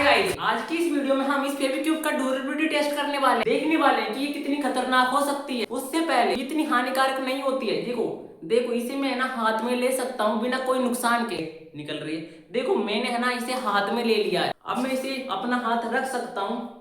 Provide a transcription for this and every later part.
Hi guys, आज की इस वीडियो में हम इस फेविक्विक का ड्यूरेबिलिटी टेस्ट करने वाले हैं। देखने वाले हैं कि ये कितनी खतरनाक हो सकती है। उससे पहले ये इतनी हानिकारक नहीं होती है। देखो देखो इसे मैं ना हाथ में ले सकता हूँ बिना कोई नुकसान के। निकल रही है, देखो मैंने है ना इसे हाथ में ले लिया है। अब मैं इसे अपना हाथ रख सकता हूँ।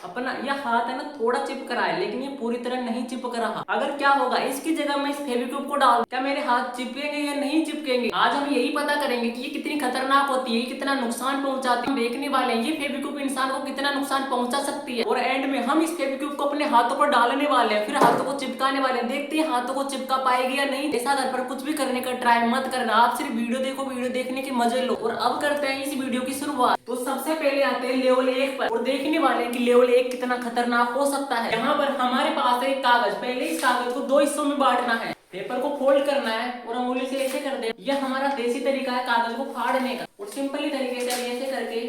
अपना यह हाथ है ना थोड़ा चिपक रहा है, लेकिन ये पूरी तरह नहीं चिपक रहा। अगर क्या होगा इसकी जगह मैं इस फेविक्विक को डाल, क्या मेरे हाथ चिपकेंगे या नहीं चिपकेंगे? आज हम यही पता करेंगे कि ये कितनी खतरनाक होती है, कितना नुकसान पहुंचाती है। देखने वाले हैं ये फेविक्विक इंसान को कितना नुकसान पहुंचा सकती है। और एंड में हम इस फेविक्विक को अपने हाथों पर डालने वाले हैं, फिर हाथों को चिपकाने वाले हैं। देखते हैं हाथों को चिपका पाएगी या नहीं। ऐसा घर पर कुछ भी करने का ट्राई मत करना, आप सिर्फ वीडियो देखो, वीडियो देखने के मजे लो। और अब करते हैं इस वीडियो की शुरुआत। तो सबसे पहले आते हैं लेवल 1 पर और देखने वाले हैं कि लेवल 1 कितना खतरनाक हो सकता है। यहाँ पर हमारे पास है एक कागज। पहले इस कागज को 2 हिस्सों में बांटना है, पेपर को फोल्ड करना है और अंगुली से ऐसे कर दे। यह हमारा देसी तरीका है कागज को फाड़ने का। और सिंपली तरीके से ऐसे करके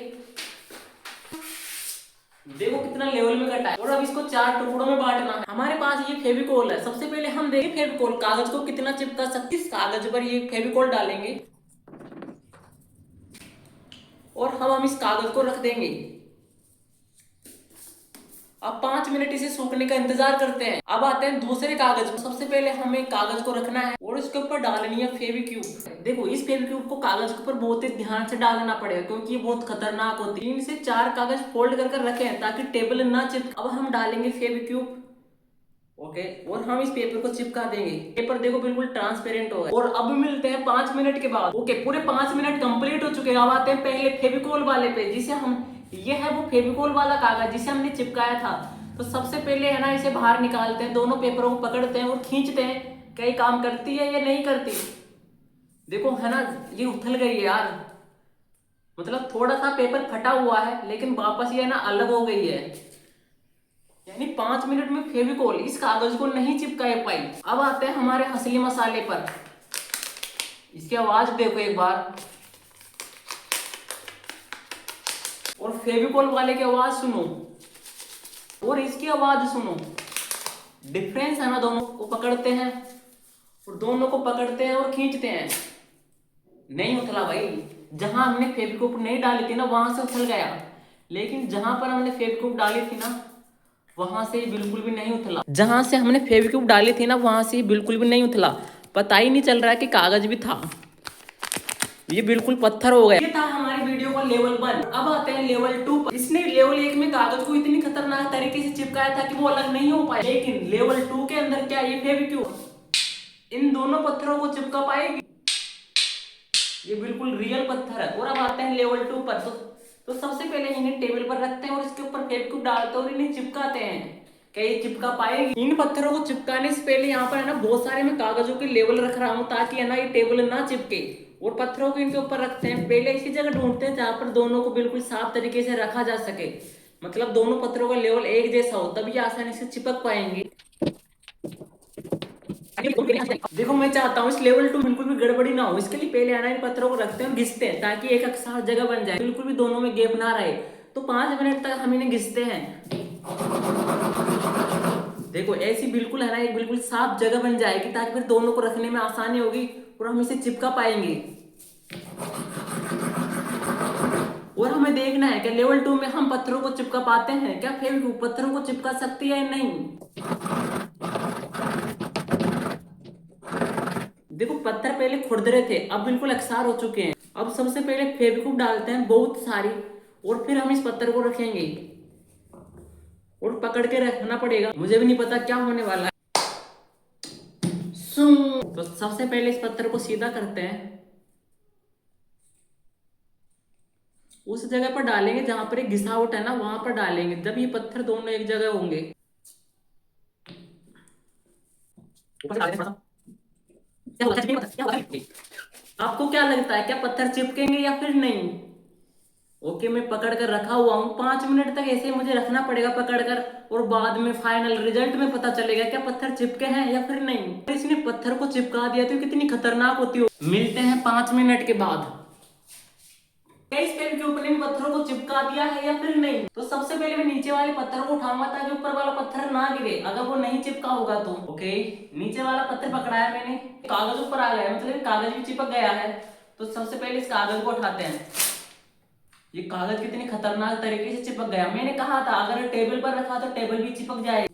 देखो कितना लेवल में कटा है। और अब इसको 4 टुकड़ों में बांटना है। हमारे पास ये फेविकोल है। सबसे पहले हम देखें फेविकोल कागज को कितना चिपका सकती है। इस कागज पर ये फेविकोल डालेंगे और हम इस कागज को रख देंगे। अब 5 मिनट इसे सूखने का इंतजार करते हैं। अब आते हैं दूसरे कागज पर। सबसे पहले हमें कागज को रखना है और इसके ऊपर डालनी है फेविक्विक। देखो इस फेविक्विक को कागज के ऊपर बहुत ही ध्यान से डालना पड़ेगा, क्योंकि ये बहुत खतरनाक होती है। 3 से 4 कागज फोल्ड कर रखें ताकि टेबल ना चिपके। अब हम डालेंगे फेविक्विक, ओके, और हम इस पेपर को चिपका देंगे। पेपर देखो बिल्कुल ट्रांसपेरेंट होगा। और अब मिलते हैं 5 मिनट के बाद। ओके, पूरे 5 मिनट कंप्लीट हो चुके हैं। अब आते हैं पहले फेविकोल वाले पे, जिसे हम, ये है वो फेविकोल वाला कागज जिसे हमने चिपकाया था। तो सबसे पहले है ना इसे बाहर निकालते हैं, दोनों पेपरों को पकड़ते हैं और खींचते हैं। क्या ये काम करती है या नहीं करती? देखो है ना ये उथल गई है यार, मतलब थोड़ा सा पेपर फटा हुआ है लेकिन वापस ये ना अलग हो गई है। यानी 5 मिनट में फेविकोल इस कागज को नहीं चिपका पाई। अब आते हैं हमारे असली मसाले पर। इसकी आवाज देखो एक बार, और फेविकोल वाले की आवाज सुनो और इसकी आवाज सुनो। डिफरेंस है ना, दोनों को पकड़ते हैं और दोनों को पकड़ते हैं और खींचते हैं। नहीं उथला भाई। जहां हमने फेविक्विक नहीं डाली थी ना वहां से उछल गया, लेकिन जहां पर हमने फेविक्विक डाली थी ना वहां से बिल्कुल भी नहीं उथला। जहां से हमने फेविक्विक डाली थी ना वहां से बिल्कुल भी नहीं उथला। पता ही नहीं चल रहा है कि कागज भी था, ये बिल्कुल पत्थर हो गया। ये था हमारी वीडियो का लेवल 1। अब आते हैं लेवल 2 पर। इसने लेवल 1 में कागज को इतनी खतरनाक तरीके से चिपकाया था कि वो अलग नहीं हो पाया, लेकिन लेवल 2 के अंदर क्या ये फेविक्विक इन दोनों पत्थरों को चिपका पाएगी? ये बिल्कुल रियल पत्थर है। और अब आते हैं लेवल 2 पर। तो सबसे पहले इन्हें टेबल पर रखते हैं और इसके ऊपर फेविक्विक डालते हैं और इन्हें चिपकाते हैं। क्या ये चिपका पाएगी? इन पत्थरों को चिपकाने से पहले यहाँ पर है ना बहुत सारे मैं कागजों के लेवल रख रहा हूँ ताकि है ना ये टेबल ना चिपके। और पत्थरों को इनके ऊपर रखते हैं। पहले ऐसी जगह ढूंढते हैं जहां पर दोनों को बिल्कुल साफ तरीके से रखा जा सके, मतलब दोनों पत्थरों का लेवल एक जैसा हो, तभी आसानी से चिपक पाएंगे। देखो मैं चाहता हूँ इस लेवल 2 बिल्कुल भी गड़बड़ी ना हो, इसके लिए पहले आना इन पत्थरों को रखते हैं और घिसते हैं ताकि एक साथ जगह बन जाए, बिल्कुल भी दोनों में गैप ना रहे। तो 5 मिनट तक हम इन्हें घिसते हैं। देखो ऐसी बिल्कुल है ना एक बिल्कुल साफ जगह बन जाएगी ताकि फिर दोनों को रखने में आसानी होगी और हम इसे चिपका पाएंगे। और हमें देखना है कि लेवल 2 में हम पत्थरों को चिपका पाते हैं क्या, फेविक्विक पत्थरों को चिपका सकती है या नहीं। देखो पत्थर पहले खुरदरे थे, अब बिल्कुल अक्सार हो चुके हैं। अब सबसे पहले फेविक्विक डालते हैं बहुत सारी और फिर हम इस पत्थर को रखेंगे और पकड़ के रखना पड़ेगा। मुझे भी नहीं पता क्या होने वाला है। तो सबसे पहले इस पत्थर को सीधा करते हैं, उस जगह पर डालेंगे जहां पर एक घिसावट है ना वहां पर डालेंगे, जब ये पत्थर दोनों एक जगह होंगे। आपको क्या लगता है क्या पत्थर चिपकेंगे या फिर नहीं? ओके, मैं पकड़ कर रखा हुआ हूँ। 5 मिनट तक ऐसे मुझे रखना पड़ेगा पकड़कर, और बाद में फाइनल रिजल्ट में पता चलेगा क्या पत्थर चिपके हैं या फिर नहीं। इसने पत्थर को चिपका दिया तो कितनी खतरनाक होती हो। मिलते हैं 5 मिनट के बाद। इस पेन के ऊपर इन पत्थरों को चिपका दिया है या फिर नहीं। तो सबसे पहले मैं नीचे वाले पत्थर को उठाऊंगा ताकि ऊपर वाला पत्थर ना गिरे, अगर वो नहीं चिपका होगा तो। ओके, नीचे वाला पत्थर पकड़ाया मैंने, कागज ऊपर आ गया, मतलब कागज भी चिपक गया है। तो सबसे पहले इस कागज को उठाते हैं। ये कागज कितनी खतरनाक तरीके से चिपक गया। मैंने कहा था अगर टेबल पर रखा तो टेबल भी चिपक जाए।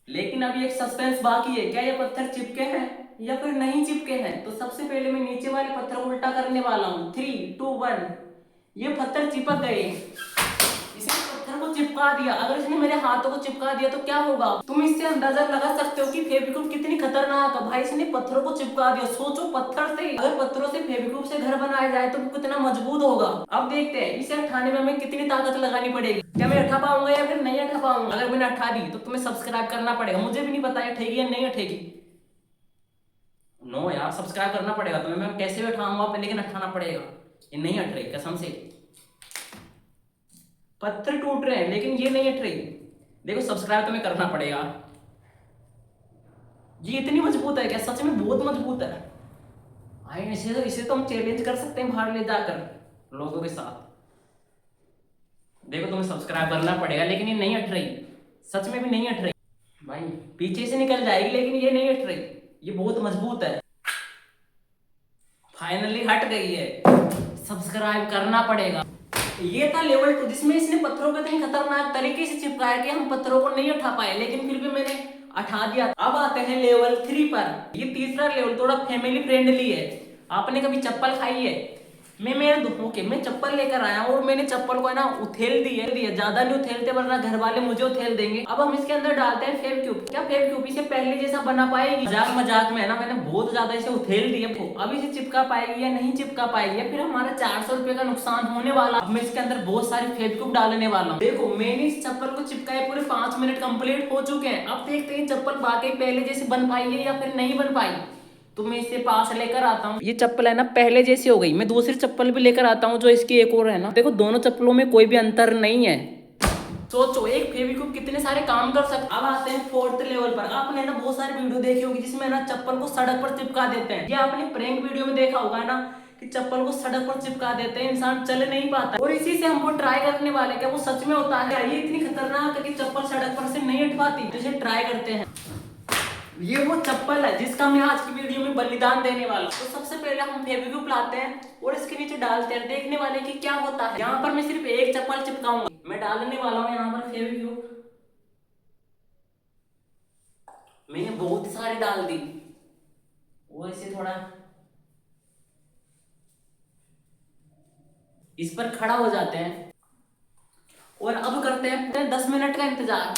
लेकिन अभी एक सस्पेंस बाकी है, क्या ये पत्थर चिपके हैं या फिर नहीं चिपके हैं। तो सबसे पहले मैं नीचे वाले पत्थर को उल्टा करने वाला हूँ। 3, 2, 1। ये पत्थर चिपक गए। इसने पत्थर को चिपका दिया। अगर इसने मेरे हाथों को चिपका दिया तो क्या होगा। तुम इससे अंदाजा लगा सकते हो कि फेविक्विक कितनी खतरनाक है। भाई इसने पत्थरों को चिपका दिया। सोचो पत्थर से, अगर पत्थरों से फेविक्विक से घर बनाया जाए तो कितना मजबूत होगा। अब देखते हैं इसे उठाने में हमें कितनी ताकत लगानी पड़ेगी। क्या मैं उठा पाऊंगा या फिर नहीं उठा पाऊंगा। अगर मैंने उठा दी तो तुम्हें सब्सक्राइब करना पड़ेगा। मुझे भी नहीं पता उठेगी या नहीं उठेगी। नो यार, सब्सक्राइब करना पड़ेगा तुम्हें। मैं कैसे भी उठाऊंगा लेकिन उठाना पड़ेगा। ये नहीं हट रही कसम से। पत्थर टूट रहे हैं लेकिन ये नहीं हट रही। देखो सब्सक्राइब तुम्हें करना पड़ेगा। ये इतनी मजबूत है क्या, सच में बहुत मजबूत है। आई इसे तो हम चैलेंज कर सकते हैं बाहर ले जाकर लोगों के साथ। देखो तुम्हें सब्सक्राइब करना पड़ेगा लेकिन ये नहीं हट रही। सच में भी नहीं हट रही भाई। पीछे से निकल जाएगी लेकिन ये नहीं हट रही। ये बहुत मजबूत है। फाइनली हट गई है। सब्सक्राइब करना पड़ेगा। ये था लेवल 2 जिसमें इसने पत्थरों को इतनी खतरनाक तरीके से चिपकाया कि हम पत्थरों को नहीं उठा पाए, लेकिन फिर भी मैंने उठा दिया। अब आते हैं लेवल 3 पर। ये तीसरा लेवल थोड़ा फैमिली फ्रेंडली है। आपने कभी चप्पल खाई है। मैं चप्पल लेकर आया हूँ और मैंने चप्पल को है ना उथेल दी है। ज्यादा नहीं उथेलते वरना घर वाले मुझे उथेल देंगे। अब हम इसके अंदर डालते हैं फेविक्विक। क्या फेविक्विक इसे पहले जैसा बना पाएगी। मजाक मजाक में है ना, मैंने बहुत ज्यादा इसे उथेल दिया। अब इसे चिपका पाएगी या नहीं चिपका पाएगी, या फिर हमारा 400 रुपए का नुकसान होने वाला। अब मैं इसके अंदर बहुत सारी फेविक्विक डालने वाला हूँ। देखो मैंने इस चप्पल को चिपकाए पूरे 5 मिनट कंप्लीट हो चुके हैं। अब देखते हैं चप्पल बाकी पहले जैसे बन पाई है या फिर नहीं बन पाई। तो मैं इसे पास लेकर आता हूँ। ये चप्पल है ना पहले जैसी हो गई। मैं दूसरी चप्पल भी लेकर आता हूँ जो इसकी एक और है ना। देखो दोनों चप्पलों में कोई भी अंतर नहीं है। सोचो एक फेविक्विक कितने सारे काम कर सकते। अब आते हैं 4th लेवल पर। आपने ना बहुत सारी वीडियो देखी होगी जिसमें ना चप्पल को सड़क पर चिपका देते हैं। ये आपने प्रैंक वीडियो में देखा होगा ना कि चप्पल को सड़क पर चिपका देते हैं, इंसान चल नहीं पाता। और इसी से हम वो ट्राई करने वाले, क्या वो सच में होता है। ये इतनी खतरनाक है कि चप्पल सड़क पर से नहीं हट पाती। तो इसे ट्राई करते हैं। ये वो चप्पल है जिसका मैं आज की वीडियो में बलिदान देने वाला हूँ। तो सबसे पहले हम फेविक्विक लाते हैं और इसके नीचे डालते हैं, देखने वाले कि क्या होता है। यहाँ पर मैं सिर्फ एक चप्पल चिपकाऊंगा। मैं डालने वाला हूँ यहाँ पर फेविक्विक। मैंने बहुत सारी डाल दी। वो इसे थोड़ा इस पर खड़ा हो जाते हैं और अब करते हैं पूरे 10 मिनट का इंतजार।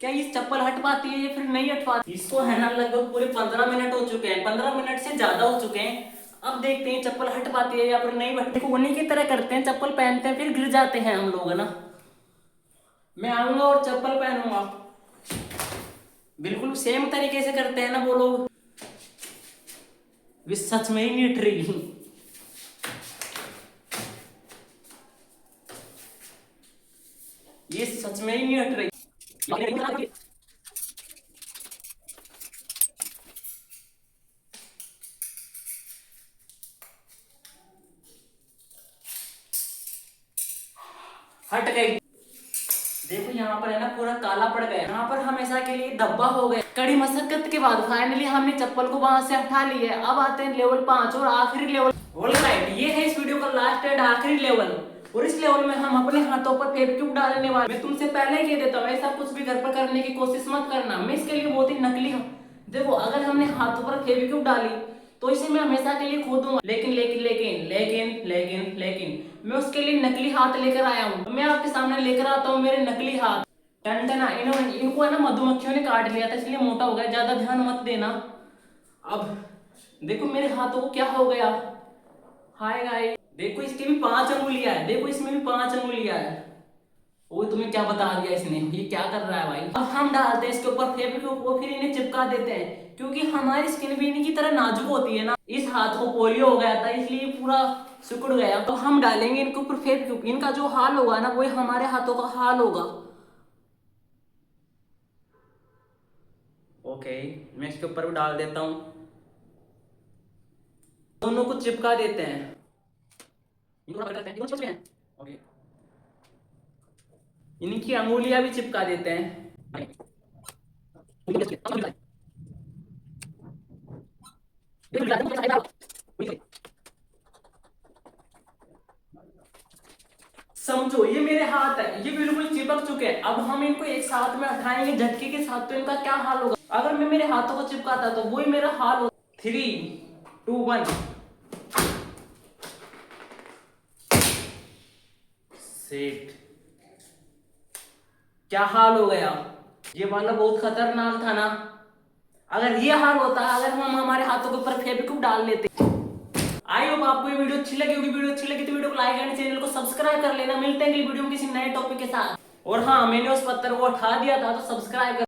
क्या ये चप्पल हट पाती है या फिर नहीं हट पाती। इसको है ना लगभग पूरे 15 मिनट हो चुके हैं। 15 मिनट से ज्यादा हो चुके हैं। अब देखते हैं चप्पल हट पाती है या फिर नहीं हट। देखो उन्हीं की तरह करते हैं, चप्पल पहनते हैं फिर गिर जाते हैं हम लोग है ना। मैं आऊंगा और चप्पल पहनूंगा। बिल्कुल सेम तरीके से करते हैं ना वो लोग। वे सच में ही नहीं हट रही। ये सच में ही नहीं हट रही। हट गई। देखो यहाँ पर है ना पूरा काला पड़ गया। यहाँ पर हमेशा के लिए धब्बा हो गया। कड़ी मशक्कत के बाद फाइनली हमने चप्पल को वहां से हटा ली है। अब आते हैं लेवल 5 और आखिरी लेवल। ऑलराइट, ये है इस वीडियो का लास्ट एंड आखिरी लेवल। और इस लेवल में हम अपने हाथों पर फेविक्विक डालने वाले। मैं तुमसे पहले ही कह देता हूँ ऐसा कुछ भी घर पर करने की कोशिश मत करना। मैं इसके लिए बहुत ही नकली हूँ। देखो अगर हमने हाथों पर फेविक्विक डाली तो इसे मैं हमेशा के लिए खो दूंगा। लेकिन लेकिन लेकिन लेकिन लेकिन लेकिन मैं उसके लिए नकली हाथ लेकर आया हूँ। मैं आपके सामने लेकर आता हूँ मेरे नकली हाथ। टनटना इनको है ना मधुमक्खियों ने काट लिया था इसलिए मोटा हो गया। ज्यादा ध्यान मत देना। अब देखो मेरे हाथों को क्या हो गया। हाय गाइस, देखो इसके भी 5 अंगुलियां है। देखो इसमें भी 5 अंगुलियां है। वो तुम्हें क्या बता दिया इसने, ये क्या कर रहा है भाई। अब हम डालते हैं इसके ऊपर फेविक्विक और फिर इन्हें चिपका देते हैं। क्योंकि हमारी स्किन भी इनकी तरह नाजुक होती है ना। इस हाथ को पोलियो हो गया था इसलिए पूरा सिकुड़ गया। तो हम डालेंगे इनके ऊपर फेविक्विक। इनका जो हाल होगा ना वही हमारे हाथों का हाल होगा। ओके, मैं इसके ऊपर भी डाल देता हूँ। दोनों को चिपका देते हैं। ओके, इनकी अंगुलियां भी चिपका देते हैं। समझो ये मेरे हाथ है, ये बिल्कुल चिपक चुके हैं। अब हम इनको एक साथ में उठाएंगे झटके के साथ, तो इनका क्या हाल होगा? अगर मैं मेरे हाथों को चिपकाता तो वही मेरा हाल होगा। 3, 2, 1 सेट। क्या हाल हो गया? ये वाला बहुत खतरनाक था ना। अगर ये हाल होता, अगर हम हमारे हाथों के ऊपर फेविक्विक डाल लेते। आई होप आपको ये वीडियो अच्छी लगी होगी। वीडियो अच्छी लगी तो वीडियो को लाइक एंड चैनल को सब्सक्राइब कर लेना। मिलते हैं अगली वीडियो में किसी नए टॉपिक के साथ। और हाँ, मैंने उस पत्थर को उठा दिया था तो सब्सक्राइब